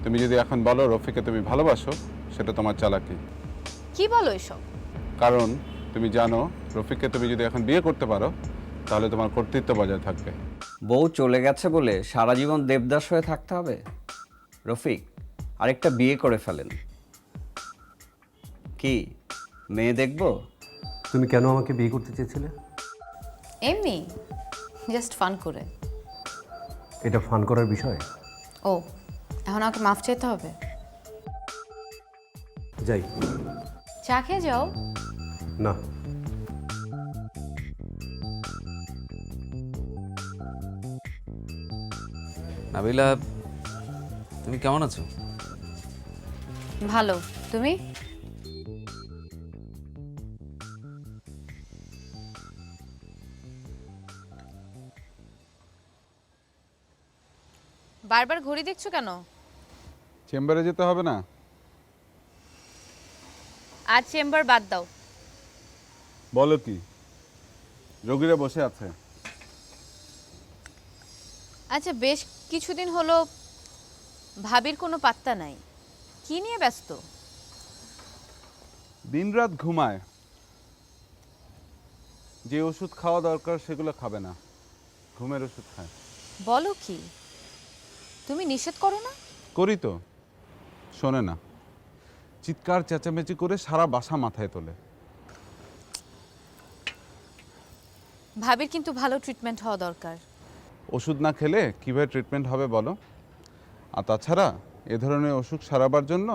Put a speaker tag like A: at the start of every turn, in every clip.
A: তুমি যদি এখন বলো রফিককে তুমি ভালোবাসো, সেটা তোমার চালাকি।
B: কি বলো এসব?
A: কারণ তুমি জানো রফিককে তুমি যদি এখন বিয়ে করতে পারো তাহলে তোমার কর্তৃত্ব বজায় থাকবে।
C: বউ চলে গেছে বলে সারা জীবন দেবদাস হয়ে থাকতে হবে? রফিক, আরেকটা বিয়ে করে ফেলেন। কি মেয়ে দেখবো?
D: তুমি কেন আমাকে বিয়ে করতে চেয়েছিলে?
B: এমনি জাস্ট ফান করে।
D: এটা ফান করার বিষয়?
B: ও, এখন আমাকে মাফ চাইতে হবে?
D: যাই।
B: চা খেয়ে যাও।
D: না,
E: নাবিলা, তুমি কেমন আছো?
B: ভালো, তুমি? বারবার ঘড়ি দেখছো কেন?
A: চেম্বারে যেতে হবে না?
B: আজ চেম্বার বাদ দাও।
A: বলো কি, রোগীরা বসে আছে।
B: আচ্ছা, বেশ কিছুদিন হলো ভাবির কোনো পাত্তা নাই, কি নিয়ে ব্যস্ত?
A: দিনরাত ঘুমায়, যে ওষুধ খাওয়া দরকার সেগুলো খাবে না, ঘুমের ওষুধ খায়।
B: বলো কি, তুমি নিষেধ করো না?
A: করি তো, শোনে না, চিৎকার চেঁচামেচি করে সারা বাসা মাথায় তোলে।
B: ভাবির কিন্তু ভালো ট্রিটমেন্ট হওয়া দরকার।
A: ওষুধ না খেলে কীভাবে ট্রিটমেন্ট হবে বলো? আর তাছাড়া এ ধরনের অসুখ সারাবার জন্য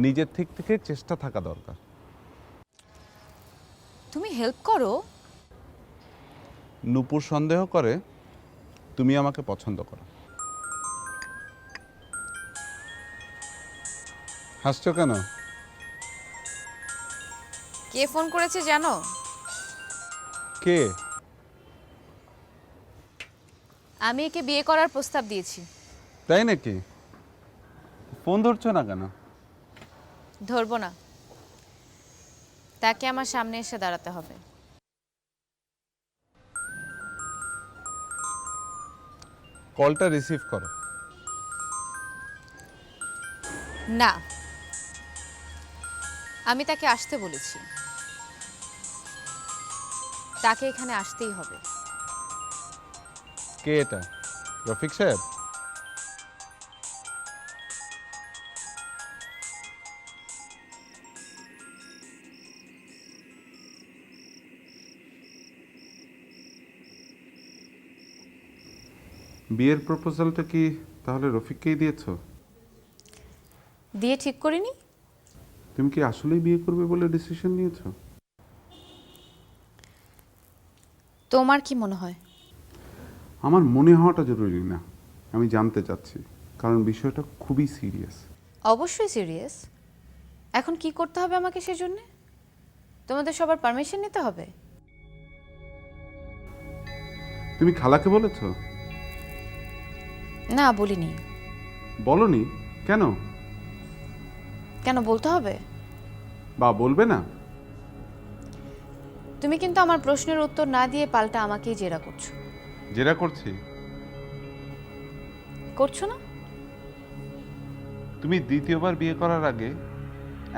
A: নিজের থেকে চেষ্টা থাকা দরকার।
B: তুমি হেল্প করো।
A: নূপুর সন্দেহ করে তুমি আমাকে পছন্দ করো। হাসছো কেন?
B: কে ফোন করেছে জানো?
A: কে?
B: আমি একে বিয়ে করার প্রস্তাব দিয়েছি।
A: তাই নাকি? ফোন ধরছো না কেন?
B: ধরবো না, তাকে আমার সামনে এসে দাঁড়াতে হবে।
A: কলটা রিসিভ করো।
B: না, আমি তাকে আসতে বলেছি, তাকে এখানে আসতেই হবে।
A: কে এটা? রফিক সাহেব? বিয়ের প্রপোজালটা কি তাহলে রফিককেই দিয়েছো?
B: দিয়ে ঠিক করিনি।
A: তুমি কি আসলেই বিয়ে করবে বলে ডিসিশন নিয়েছো?
B: তোমার কি মনে হয়?
A: আমার মনে হওয়াটা জরুরি না, আমি জানতে চাচ্ছি, কারণ বিষয়টা খুবই সিরিয়াস।
B: অবশ্যই সিরিয়াস। এখন কি করতে হবে আমাকে সেজন্য? তোমাদের সবার পারমিশন নিতে হবে?
A: তুমি খালাকে বলেছো?
B: না, বলিনি।
A: বলনি কেন?
B: কেন বলতে হবে?
A: বা বলবে না?
B: তুমি কিন্তু আমার প্রশ্নের উত্তর না দিয়ে পাল্টা আমাকেই জেরা করছো।
A: জেরা করছি?
B: করছো না?
A: তুমি দ্বিতীয়বার বিয়ে করার আগে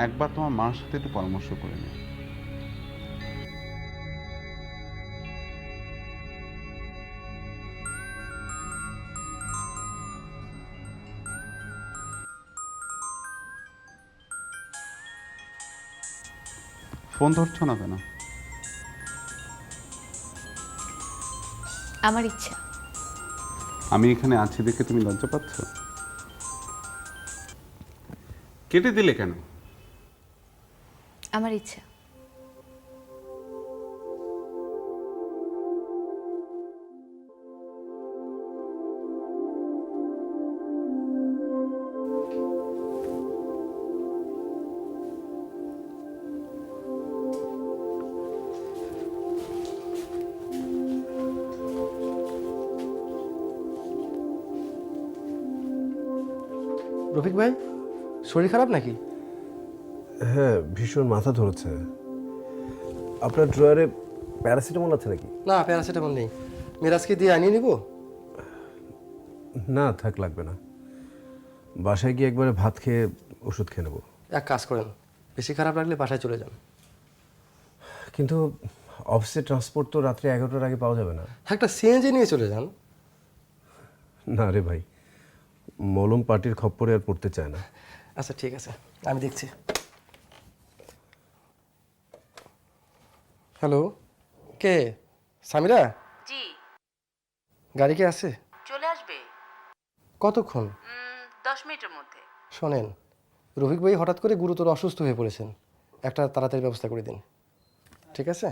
A: একবার তোমার মার সাথে একটু পরামর্শ করে নিও। ফোন ধরছো না কেন?
B: আমার ইচ্ছা।
A: আমি এখানে আছি দেখে তুমি লজ্জা পাচ্ছ? কেটে দিলে কেন?
B: আমার ইচ্ছা।
F: রফিক ভাই, শরীর খারাপ নাকি?
D: হ্যাঁ, ভীষণ মাথা ধরেছে। আপনার ড্রয়ারে প্যারাসিটামল আছে নাকি?
F: না, প্যারাসিটামল নেই। মিরাজকে দিয়ে আনিয়ে নিব?
D: না থাক, লাগবে না। বাসায় গিয়ে একবারে ভাত খেয়ে ওষুধ খেয়ে নেবো।
F: এক কাজ করেন, বেশি খারাপ লাগলে বাসায় চলে যান।
D: কিন্তু অফিসে ট্রান্সপোর্ট তো রাত্রে 11টার আগে পাওয়া যাবে না।
F: একটা সিএনজি নিয়ে চলে যান।
D: না রে ভাই, মলম পার্টির খপ্পরে আর পড়তে চায় না।
F: আচ্ছা ঠিক আছে, আমি দেখছি। হ্যালো, কে? সামিরা?
G: জি,
F: গাড়ি কি আছে?
G: চলে আসবে
F: কতক্ষণ?
G: 10 মিনিটের মধ্যে।
F: শোনেন, রফিক ভাই হঠাৎ করে গুরুতর অসুস্থ হয়ে পড়েছেন, একটা তাড়াতাড়ি ব্যবস্থা করে দিন। ঠিক আছে?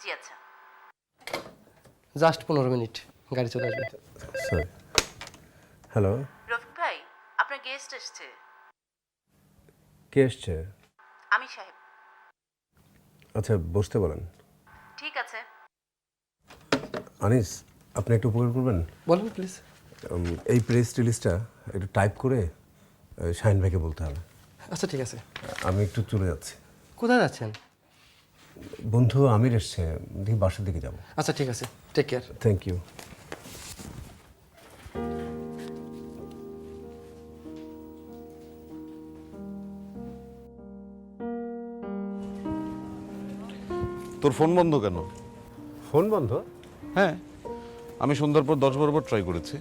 G: জি আচ্ছা।
F: জাস্ট 15 মিনিট, গাড়ি চলে আসবে।
D: সরি। হ্যালো,
G: রফিক ভাই, আপনার গেস্ট এসছে।
D: কে এসছে?
G: আমি সাহেব।
D: আচ্ছা, বসতে বলেন।
G: ঠিক আছে।
D: আনিস, আপনি একটু উপকার করবেন?
F: বলুন প্লিজ।
D: এই প্রেস রিলিজটা একটু টাইপ করে শাহিন ভাইকে বলতে হবে।
F: আচ্ছা ঠিক আছে।
D: আমি একটু চলে যাচ্ছি।
F: কোথায় যাচ্ছেন?
D: বন্ধু আমির এসছে, দেখি বাসার দিকে যাব।
F: আচ্ছা ঠিক আছে, টেক কেয়ার।
D: Thank you.
A: তোর ফোন বন্ধ কেন?
D: ফোন বন্ধ?
A: হ্যাঁ, আমি সন্ধ্যার পর 10 বার ট্রাই করেছি।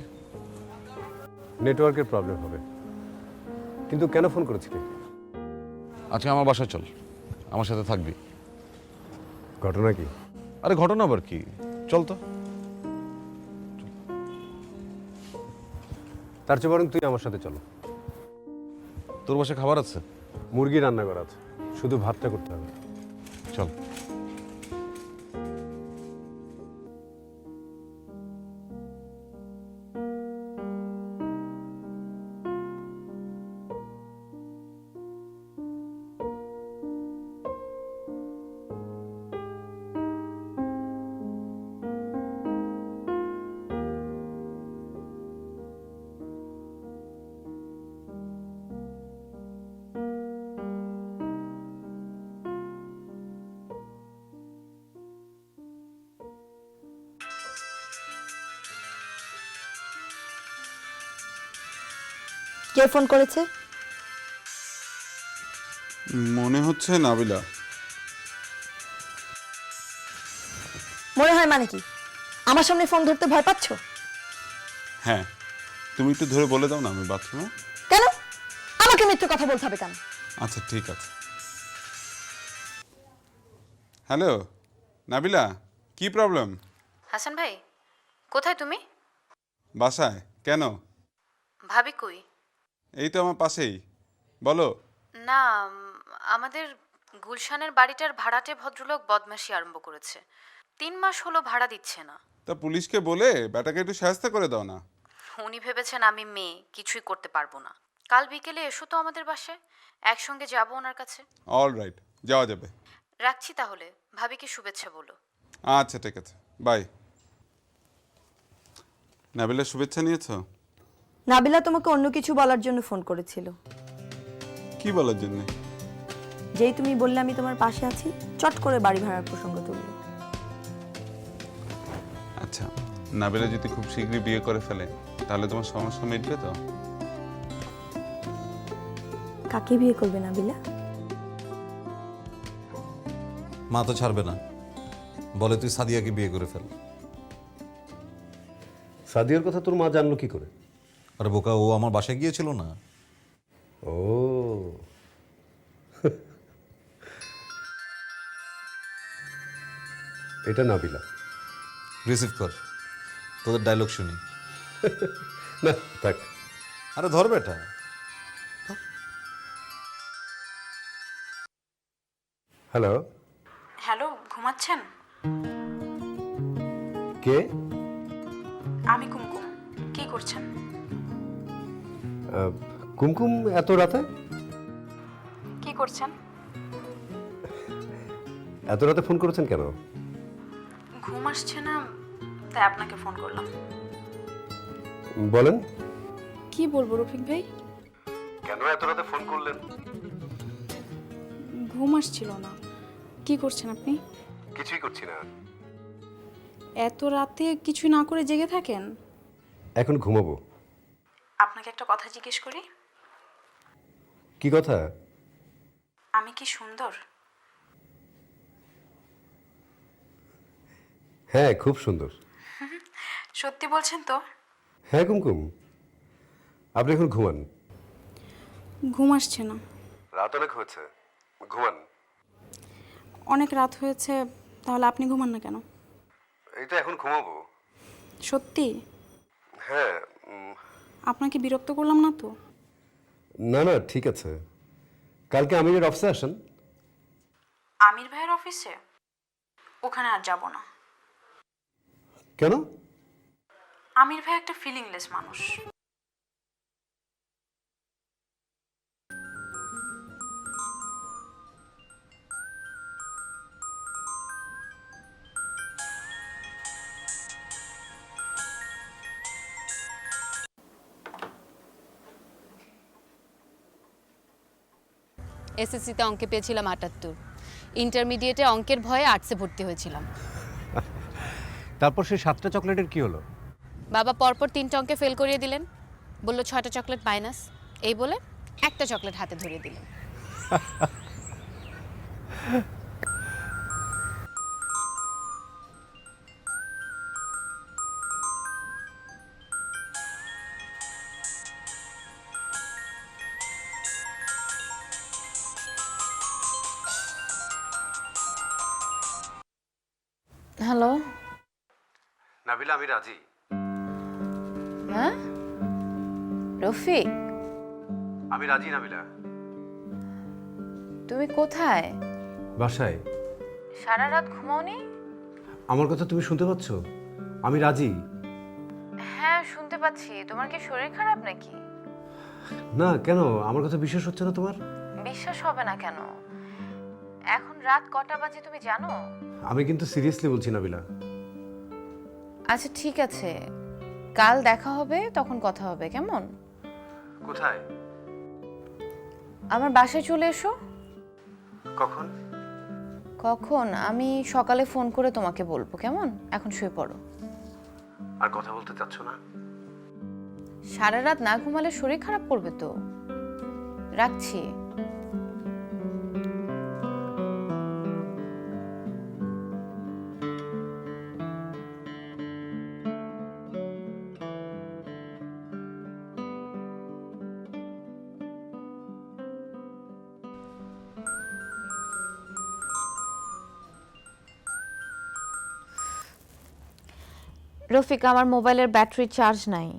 D: নেটওয়ার্কের প্রবলেম হবে। কিন্তু কেন ফোন করেছিলি?
A: আজকে আমার বাসায় চল, আমার সাথে থাকবি।
D: ঘটনা কি?
A: আরে ঘটনা আবার কি, চল তো।
D: তার চেয়ে বরং তুই আমার সাথে চলো।
A: তোর বাসায় খাবার আছে?
D: মুরগি রান্না করা আছে, শুধু ভাতটা করতে হবে।
A: চল।
H: কে ফোন করেছে?
A: মনে হচ্ছে নাবিলা।
H: মনে হয় মানে কি? আমার সামনে ফোন ধরতে ভয় পাচ্ছ?
A: হ্যাঁ, তুমি একটু ধরে বলে দাও না, আমি বাথরুমে।
H: কেন আমাকে মিথ্যে কথা বলতে হবে কেন?
A: আচ্ছা ঠিক আছে। হ্যালো নাবিলা, কি প্রবলেম?
B: হাসান ভাই, কোথায় তুমি?
A: বাসায়। কেন?
B: ভাবি কই?
A: এই তো আমার পাশেই, বলো।
B: না, আমাদের গুলশানের বাড়িটার ভাড়াটে ভদ্রলোক বদমাশি আরম্ভ করেছে। 3 মাস হলো ভাড়া দিচ্ছে না।
A: তা পুলিশকে বলে ব্যাটাকে একটু শায়েস্তা করে দাও না।
B: উনি ভেবেছেন আমি মেয়ে, কিছুই করতে পারবো না। কাল বিকেলে এসো তো আমাদের বাসায়, একসঙ্গে যাবো ওনার কাছে।
A: অল রাইট, যাওয়া যাবে।
B: রাখছি তাহলে, ভাবিকে শুভেচ্ছা বলো।
A: আচ্ছা ঠিক আছে, বাই। নাবিলার শুভেচ্ছা নিয়েছো?
H: নাবিলা তোমাকে অন্য কিছু বলার জন্য ফোন করেছিল।
A: কি বলার জন্য?
H: যেই তুমি বললে আমি তোমার পাশে আছি, চট করে বাড়ি ভাড়ার প্রসঙ্গ তুললো।
A: আচ্ছা, নাবিলা যদি খুব শীঘ্রই বিয়ে করে ফেলে তাহলে তোমার সমস্যা মিটবে তো?
H: কাকে বিয়ে করবে নাবিলা?
I: মা তো ছাড়বে না, বলে তুই সাদিয়াকে বিয়ে করে ফেল।
D: সাদিয়ার কথা তোর মা জানলো কি করে?
I: আরে বোকা, ও আমার বাসায় গিয়েছিল না।
D: ও এটা নাবিলা।
I: রিসিভ কর, তোদের ডায়লগ শুনি।
D: না থাক।
I: আরে ধর বেটা।
D: হ্যালো,
G: হ্যালো, ঘুমাচ্ছেন?
D: কে?
G: আমি কুমকুম। কি করছেন?
D: কুমকুম এত রাতে?
G: কি করছেন?
D: এত রাতে ফোন করেছেন কেন?
G: ঘুম আসছে না, তাই আপনাকে ফোন করলাম।
D: বলেন।
G: কি বলবো রফিক ভাই,
D: কেন এত রাতে ফোন করলেন?
G: ঘুম আসছিল না। কি করছেন আপনি?
D: কিছুই করছি না।
G: এত রাতে কিছু না করে জেগে থাকেন?
D: এখন ঘুমাবো।
G: আপনাকে একটা কথা জিজ্ঞেস করি।
D: কি কথা?
G: আমি কি সুন্দর?
D: হ্যাঁ, খুব সুন্দর।
G: সত্যি বলছেন তো?
D: হ্যাঁ কুমকুম, আপনি এখন ঘুমান।
G: ঘুম আসছে না।
D: রাত অনেক হয়েছে, ঘুমান।
G: অনেক রাত হয়েছে, তাহলে আপনি ঘুমান না কেন?
D: এই তো এখন ঘুমাবো।
G: সত্যি?
D: হ্যাঁ।
G: আপনাকে বিরক্ত করলাম না তো?
D: না না, ঠিক আছে। কালকে আমিরের অফিসে আসেন।
G: আমির ভাইয়ের অফিসে? ওখানে আর যাব না।
D: কেন?
G: আমির ভাই একটা ফিলিংলেস মানুষ।
B: এসএসসিতে অঙ্কে পেয়েছিলাম 78, ইন্টারমিডিয়েটে অঙ্কের ভয়ে আর্টসে ভর্তি হয়েছিলাম।
J: তারপর সেই 7টা চকলেটের কি হলো?
B: বাবা পরপর 3টা অঙ্কে ফেল করিয়ে দিলেন, বলল 6টা চকলেট মাইনাস, এই বলে একটা চকলেট হাতে ধরিয়ে দিলেন। হ্যালো।
D: নাবিলা, আমি রাজি।
B: হ্যাঁ রফিক,
D: আমি রাজি নাবিলা।
B: তুমি কোথায়?
D: বাসায়।
B: সারা রাত ঘুমাওনি?
D: আমার কথা তুমি শুনতে পাচ্ছ? আমি রাজি।
B: হ্যাঁ শুনতে পাচ্ছি। তোমার কি শরীর খারাপ নাকি?
D: না, কেন? আমার কথা বিশ্বাস হচ্ছে না তোমার?
B: বিশ্বাস হবে না কেন? এখন রাত কটা বাজে তুমি জানো?
D: আমি কিন্তু সিরিয়াসলি বলছি নাবিলা।
B: আচ্ছা ঠিক আছে, কাল দেখা হবে, তখন কথা হবে, কেমন?
D: কোথায়?
B: আমার বাসায় চলে এসো।
D: কখন?
B: কখন? আমি সকালে ফোন করে তোমাকে বলবো, কেমন? এখন শুয়ে পড়ো।
D: আর কথা বলতে চাচ্ছ না?
B: সারা রাত না ঘুমালে শরীর খারাপ করবে তো। রাখছি। রফিক, আমার মোবাইলের ব্যাটারি চার্জ নাই।